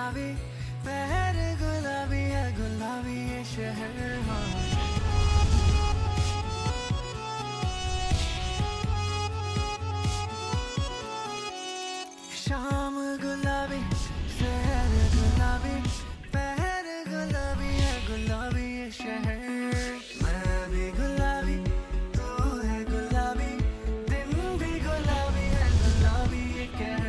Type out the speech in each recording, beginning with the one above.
गुलाबी पहर गुलाबी है गुलाबी ये शहर हाँ शाम गुलाबी शहर गुलाबी पहर गुलाबी है गुलाबी ये शहर मैं भी गुलाबी तू है गुलाबी दिन भी गुलाबी है गुलाबी ये कहर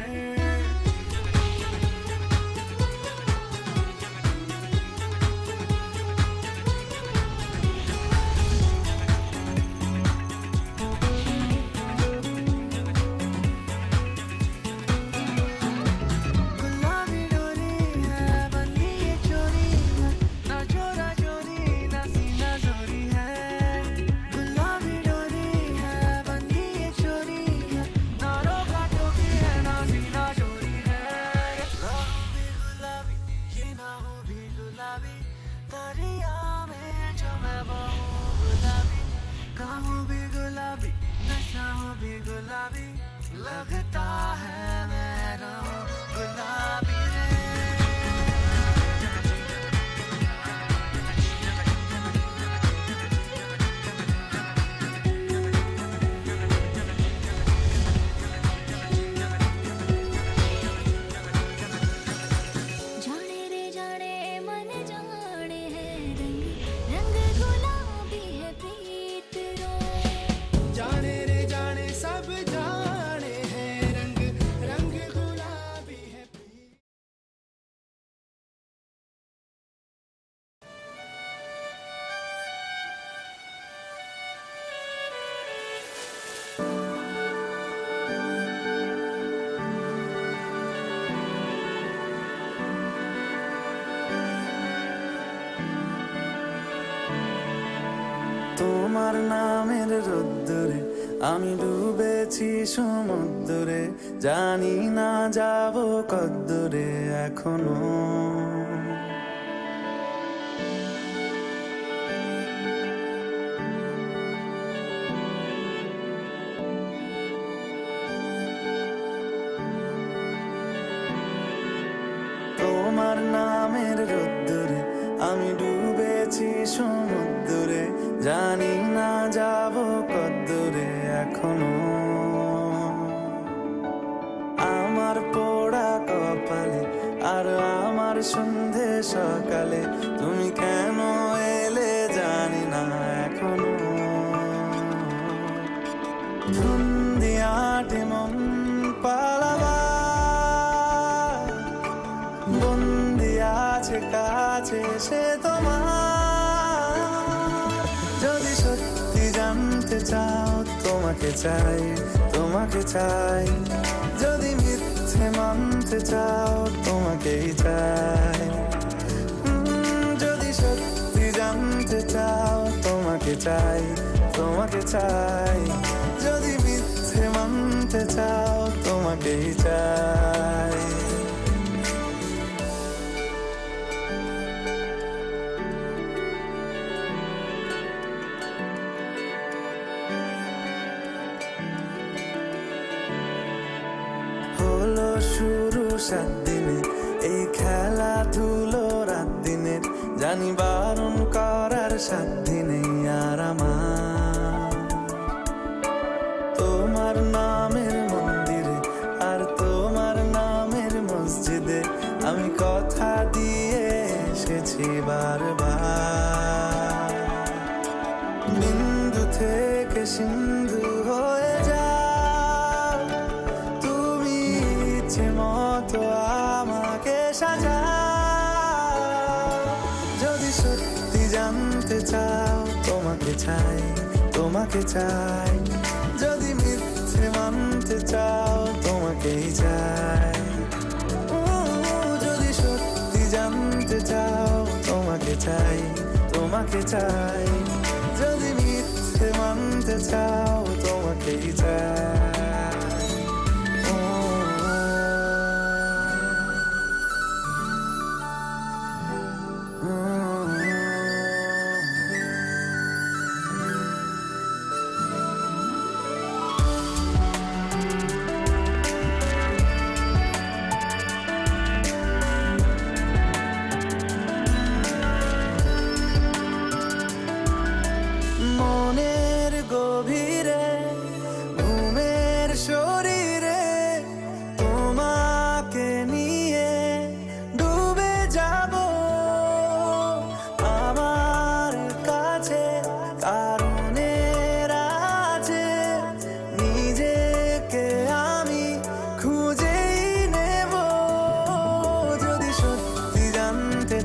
गुलाबी डोरी है बंदी ये चोरी है ना चोरा चोरी ना सीना चोरी है गुलाबी डोरी है बंदी ये चोरी है ना रोका टोकी है ना सीना चोरी है राहों भी गुलाबी ये ना हो भी गुलाबी दरिया में जो मैं बहूं गुलाबी कामों भी गुलाबी नशाओं भी गुलाबी लगता है मैं रहूं गुलाबी रे जाने रे जाने मन जाने है रंग रंग गुलाबी है प्रीत रो जाने रे जाने सब जाने हैं रंग रंग गुलाबी है তোমার নামের রোদ্দুরে আমি ডুবেছি সমুদ্রে জানি না যাব কদ্দুরে এখনো তোমার নামের রোদ্দুরে আমি ডুবেছি সমুদ্রে জানি না যাব কদ্দুরে এখনো আমার পোড়া কপালে আর আমার সন্ধে সকালে তুমি কেন এলে জানি না এখনো ধুন্দিয়াটে মন পালাবার বন্দি আছে কাছে সে তোমার যদি সত্যি জানতে চাও তোমাকে চাই তোমাকে চাই যদি মিথ্যে মানতে চাও তোমাকেই চাই যদি সত্যি জানতে চাও তোমাকে চাই তোমাকে চাই যদি মিথ্যে মানতে চাও তোমাকেই চাই হলো শুরু 7 দিনে এই খেলাধুলো রাত দিনের জানি বারণ করার সাধ্য নেই আর আমার তোমার নামের মন্দিরে আর তোমার নামের মসজিদে আমি কথা দিয়ে এসেছি বারবার বিন্দু থেকে সিন্ধু হয়ে যাও তুমি ইচ্ছে মতো আমাকে সাজাও যদি সত্যি জানতে চাও তোমাকে চাই তোমাকে চাই যদি মিথ্যে মানতে চাও তোমাকেই চাই যদি সত্যি জানতে চাও তোমাকে চাই তোমাকে চাই যদি মিথ্যে মানতে চাও তোমাকেই চাই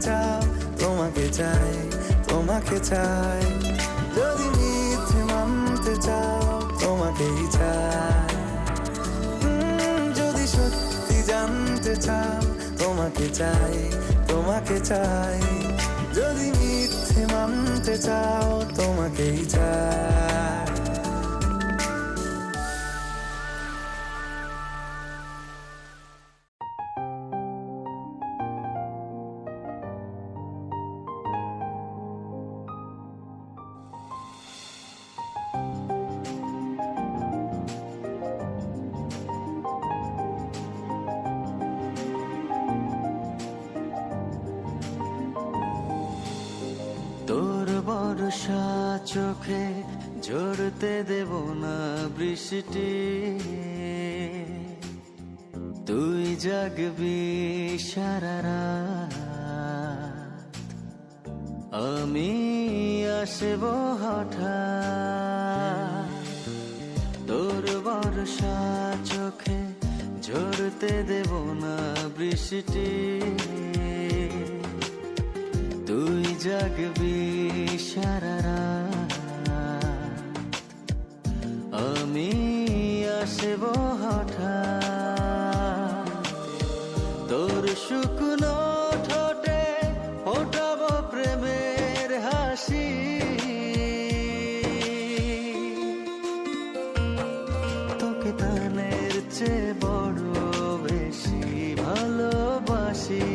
চাও তোমাকে চাই, তোমাকে চাই। যদি মিথ্যে মানতে চাও তোমাকেই চাই। যদি সত্যি জানতে চাও তোমাকে চাই, তোমাকে চাই। যদি মিথ্যে মানতে চাও তোমাকেই চাই। তোর বর্ষা চোখে ঝরতে দেব না বৃষ্টি, তুই জাগবি সারা রাত, আমি আসব হঠাৎ। তোর বর্ষা চোখে ঝরতে দেব না বৃষ্টি, তুই জাগবি সারা রাত, আমি আসব হঠাৎ। তোর শুকনো ঠোঁটে ফোটাবো প্রেমের হাসি, তোকে তানের চেয়ে বড় বেশি ভালোবাসি,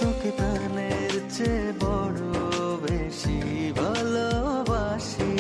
তোকে তানের চেয়ে বড় বেশি ভালোবাসি।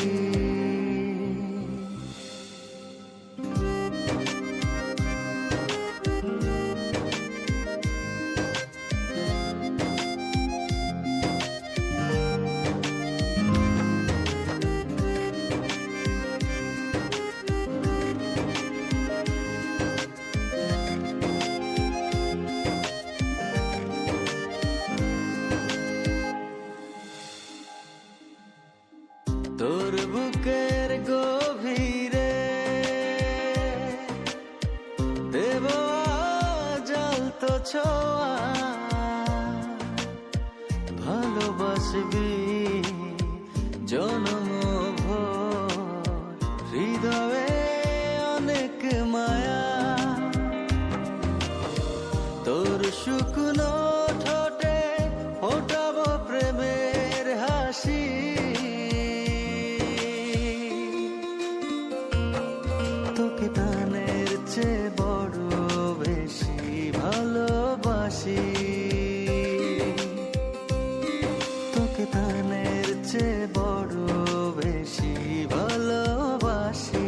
তোর বুকের গভীরে দেব জ্বলতো ছোঁয়া, ভালোবাসবি জনম ভোর, হৃদয়ে অনেক মায়া। তোর শুকনো ঠোঁটে ফোটাবো প্রেমের হাসি, তোকে তানের চেয়ে বড় বেশি ভালোবাসি, তোকে তানের চেয়ে বড় বেশি ভালোবাসি।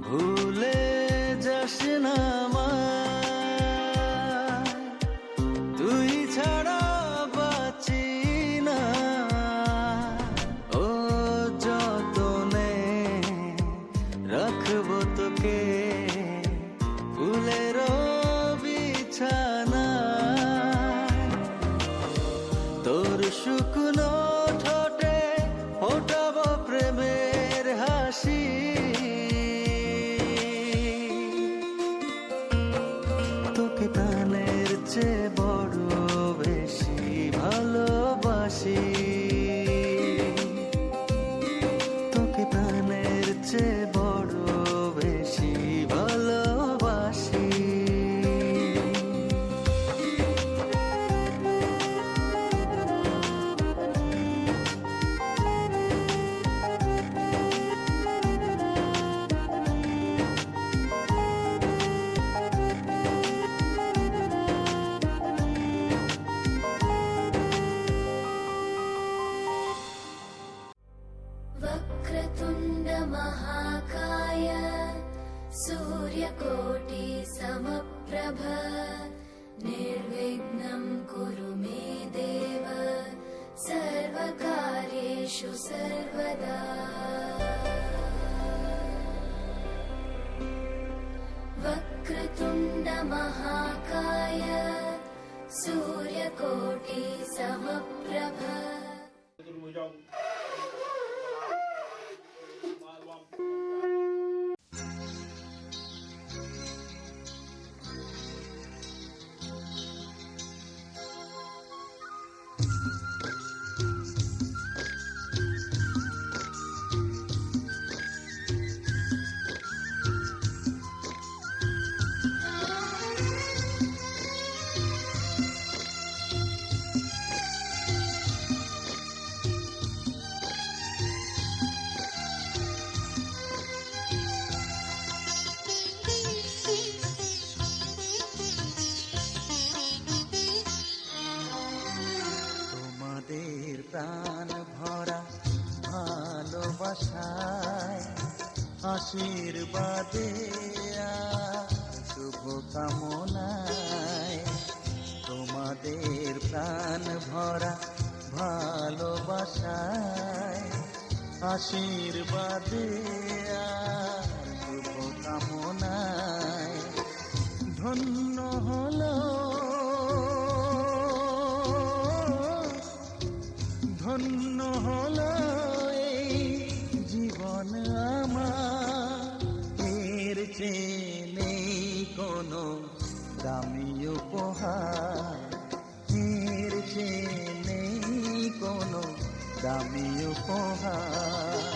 ভুলে যাস না আমায়, তুই ছাড়া বাঁচি না, ও যতনে রাখবো তোকে ফুলের বিছানা। তোর শুকনো ঠোঁটে ফোটাবো প্রেমের হাসি, তোকে তানের চেয়ে বড় বেশি ভালোবাসি, তোকে তানের চেয়ে বড় বেশি ভালোবাসি। वक्रतुण्ड महाकाय सूर्यकोटि समप्रभ निर्विघ्नं कुरु मे देव सर्वकार्येषु सर्वदा वक्रतुण्ड महाकाय सूर्यकोटि समप्रभ তোমাদের প্রাণ ভরা ভালোবাসায় আশীর্বাদে শুভ কামনায় তোমাদের প্রাণ ভরা ভালোবাসায় আশীর্বাদে শুভ কামনায় ধন্য হলো ধন্য হলো এই জীবন আমার এর চেয়ে নেই কোনো দামি উপহার এর চেয়ে নেই কোনো দামি উপহার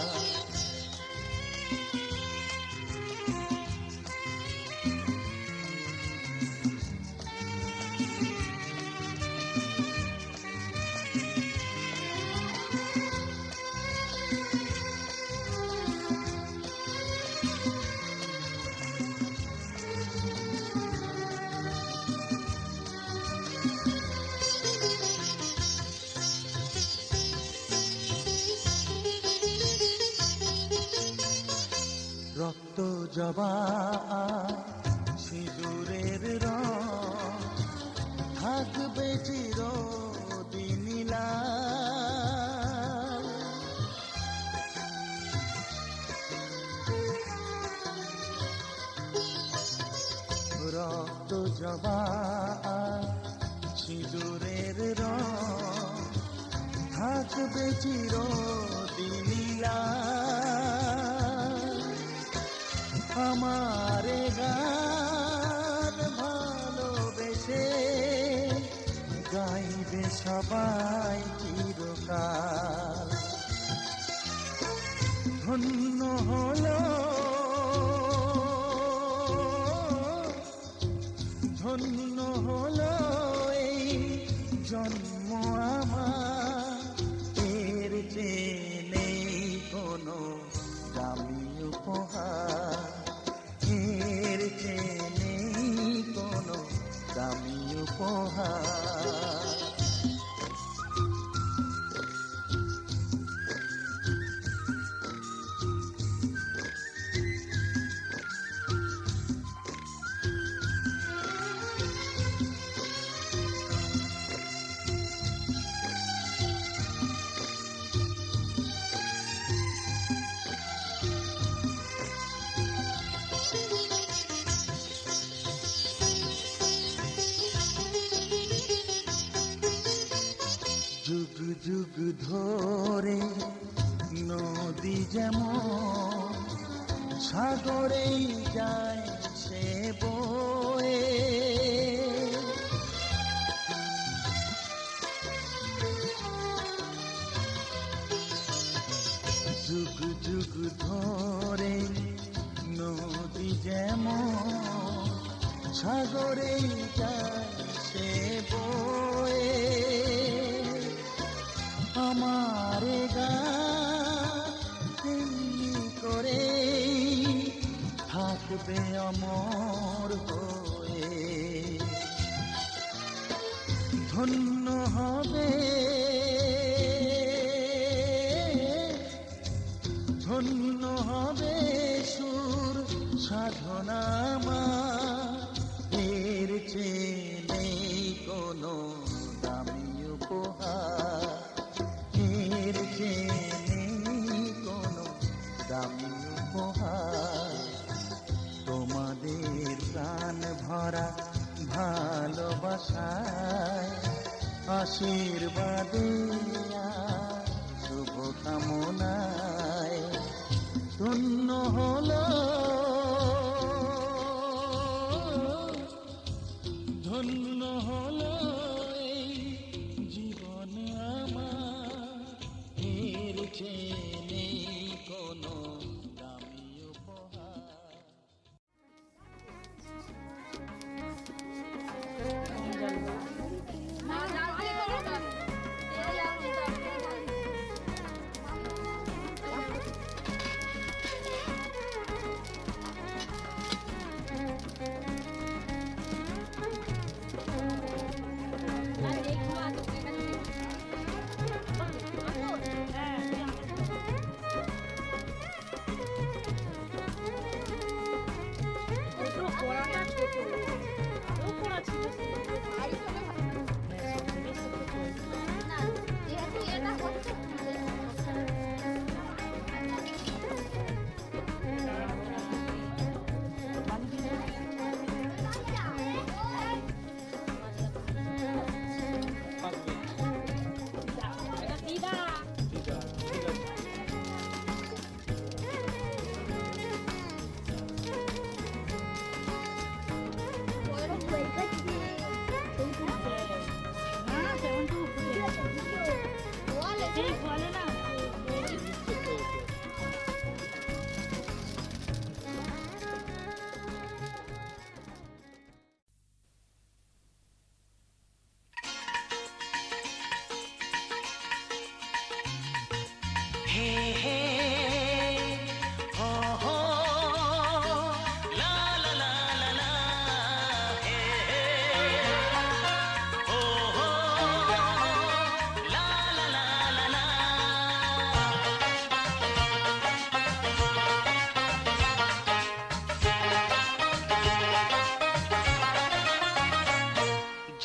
রক্ত জবা সিঁদুরের রং থাকবে চিরদিন লাল রক্ত জবা সিঁদুরের রং থাকবে চিরদিন লাল আমারে গান ভালোবেসে গাইবে সবাই চিরকাল ধন্য হলো ধন্য হলো এই জন্ম আমার এর চেয়ে নেই কোনো দামি উপহার এর চেয়ে নেই কোনো দামি উপহার যুগ যুগ ধরে নদী যেমন সাগরেই যায় সে বয়ে যুগ যুগ ধরে নদী যেমন সাগরেই যায় সে বয়ে আমারে গানি করে থাকবে অমর হয়ে ধন্য হবে ধন্য হবে সুর সাধনা এর চেয়ে আশীর্বাদে আর শুভ কামনায় ধন্য হলো ধন্য হলো এই জীবন আমার, এর চেয়ে নেই কোনো দামি উপহার।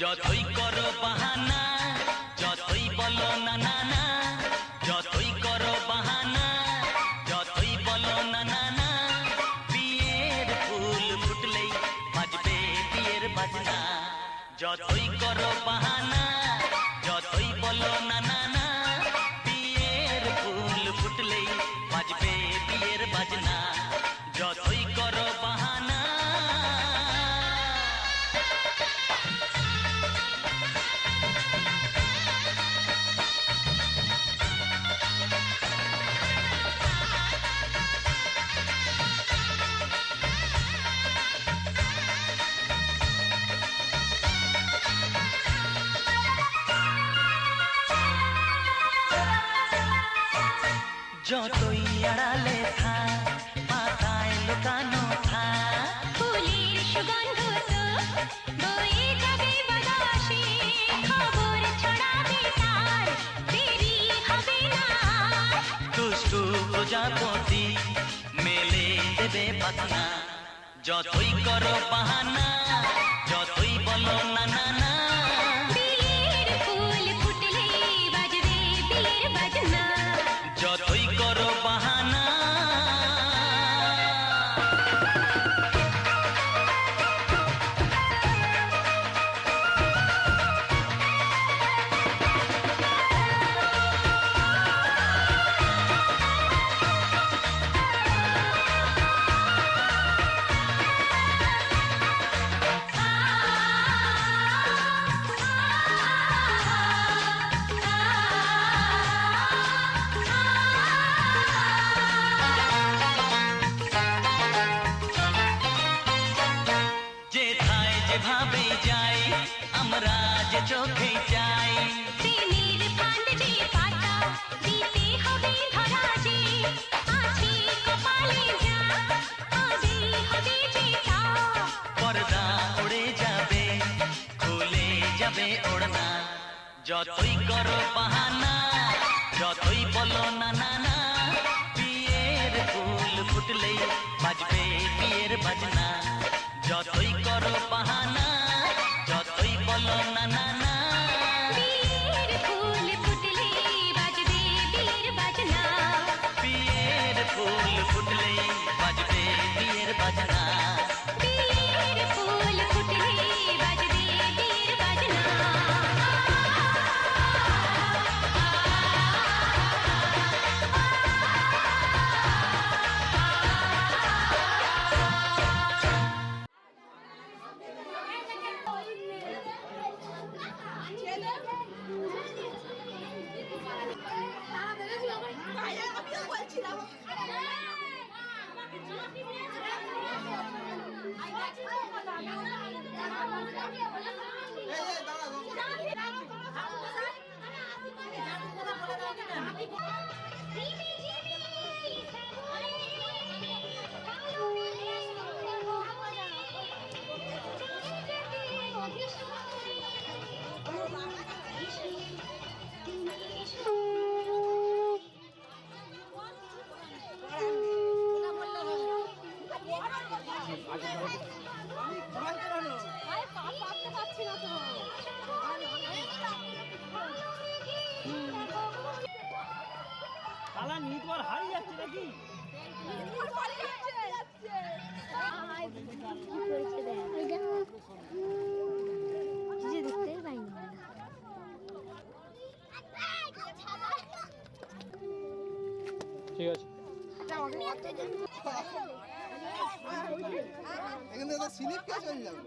যতই করো বাহানা, যতই বলো না না না, যতই করো বাহানা, যতই বলো না না না, বিয়ের ফুল ফুটলেই বাজবে বিয়ের বাজনা। যতই করো বাহানা, যতই বলো না না না, বিয়ের ফুল ফুটলেই বাজবে বিয়ের বাজনা। যতই করো বাহানা। যতই আড়ালে থাক, পাতায় লুকানো থাক, ফুলের সুগন্ধ তো বয়ে যাবে বাতাসে, খবর ছড়াবে তার, দেরি হবে না। দুষ্টু প্রজাপতি মেলে দেবে পাখনা। যতই করো বাহানা, যতই বলো না না না, বিয়ের ফুল ফুটলে বাজবে বিয়ের বাজনা। যতই করো বাহানা। যেথায় যেভাবে যাই, আমরা যে চোখে যাই, প্রেমের ফান্ড যে পাতা দিতে হবে ধরা যে, আছে কপালে যা আগে হবে যেটা। পর্দা উড়ে যাবে, খুলে যাবে ওড়না। যতই করো বাহানা, যতই বলো না না না, বিয়ের ফুল ফুটলেই বাজবে বিয়ের বাজনা। যতই করো বাহানা, যতই বলো না না না, বিয়ের ফুল ফুটলে বাজবে বিয়ের বাজনা। বিয়ের ফুল ফুটলেই বাজবে বিয়ের বাজনা। বিয়ের ফুল ফুটলে বাজবে বিয়ের বাজনা। তালা নিয়ে তোমার হারিয়ে যাচ্ছে নাকি? দেখতে পাইনি। ঠিক আছে। এখানে তো স্লিপ কে চলে যাবে।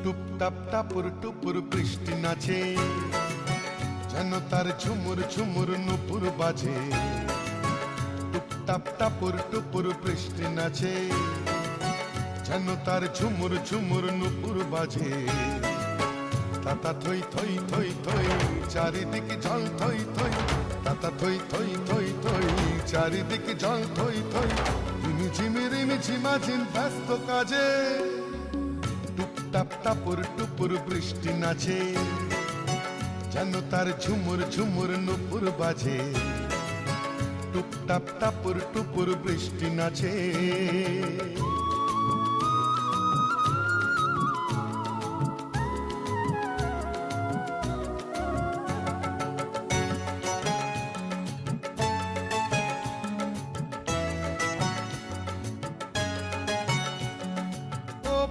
টুপটাপ টাপুর টুপুর বৃষ্টি নাচে, যেন তার ঝুমুর ঝুমুর নুপুর বাজে। টুপটাপ টাপুর টুপুর বৃষ্টি নাচে, যেন তার ঝুমুর ঝুমুর নুপুর বাজে। তাতা থই থই থই থই চারিদিকে জল থই থই, তাতা থই থই থই থই চারিদিকে জল থই থই। রিমি ঝিমি রিমি ঝিমাঝিম ব্যস্ত কাজে, টুপটাপ টাপুর টুপুর বৃষ্টি নাচে, যেন তার ঝুমুর ঝুমুর নুপুর বাজে। টুপটাপ টাপুর টুপুর বৃষ্টি নাচে।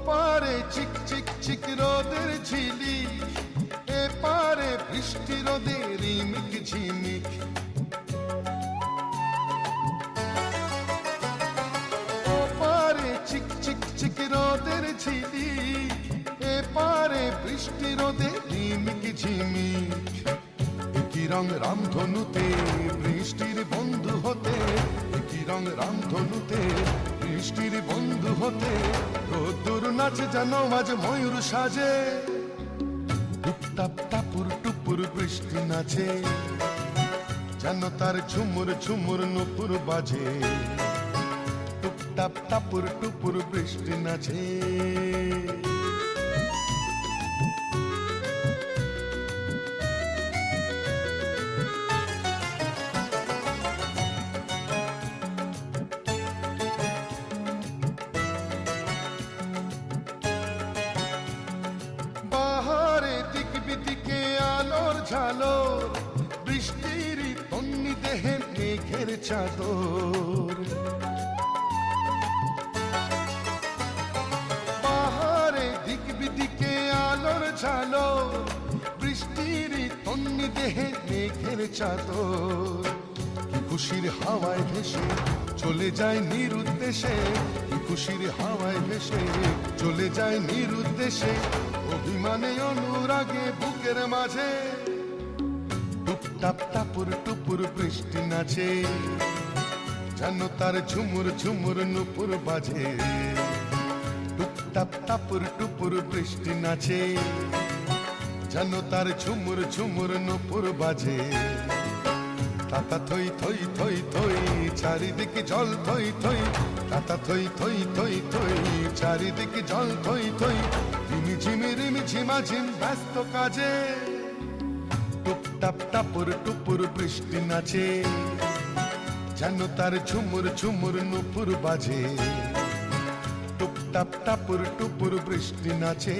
পারে চিক চিক চিক রোদের ঝিলি, এ পারে বৃষ্টি রোদের রিমিক ঝিমিক। ও পারে চিক চিক চিক রোদের ঝিলি, এ পারে বৃষ্টি রোদের রিমিক ঝিমিক। একই রং রামধনুতে বৃষ্টির বন্ধু হতে, একই রং রামধনুতে বৃষ্টির বন্ধু হতে। রোদ্দুর নাচে যেন আজ ময়ূর সাজে, টুপটাপ টাপুর টুপুর বৃষ্টি নাচে, যেন তার ঝুমুর ঝুমুর নুপুর বাজে। টুপটাপ টাপুর টুপুর বৃষ্টি নাচে। ঝালোর বৃষ্টির তন্নি দেহে মেঘের চাদর। পাহাড়ে দিক বিদিকে আলোর ঝালোর, বৃষ্টির তন্নি দেহে মেঘের চাদর। কি খুশির হাওয়ায় ভেসে চলে যায় নিরুদ্দেশে, কি খুশির হাওয়ায় ভেসে চলে যায় নিরুদ্দেশে। অভিমানে অনুরাগে বুকের মাঝে, টুপটাপ টাপুর টুপুর বৃষ্টি নাচে, যেন তার ঝুমুর ঝুমুর নুপুর বাজে। টুপটাপ টাপুর টুপুর বৃষ্টি নাচে, যেন তার ঝুমুর ঝুমুর নুপুর বাজে। তাতা থই থই থই থই চারিদিকে জল থই থই, তাতা থই থই থই থই চারিদিকে জল থই থই। রিমি ঝিমি রিমি ঝিমাঝিম ব্যস্ত কাজে, টুপটাপ টাপুর টুপুর বৃষ্টি নাচে, যেন তার ঝুমুর ঝুমুর নুপুর বাজে। টুপটাপ টাপুর টুপুর বৃষ্টি নাচে।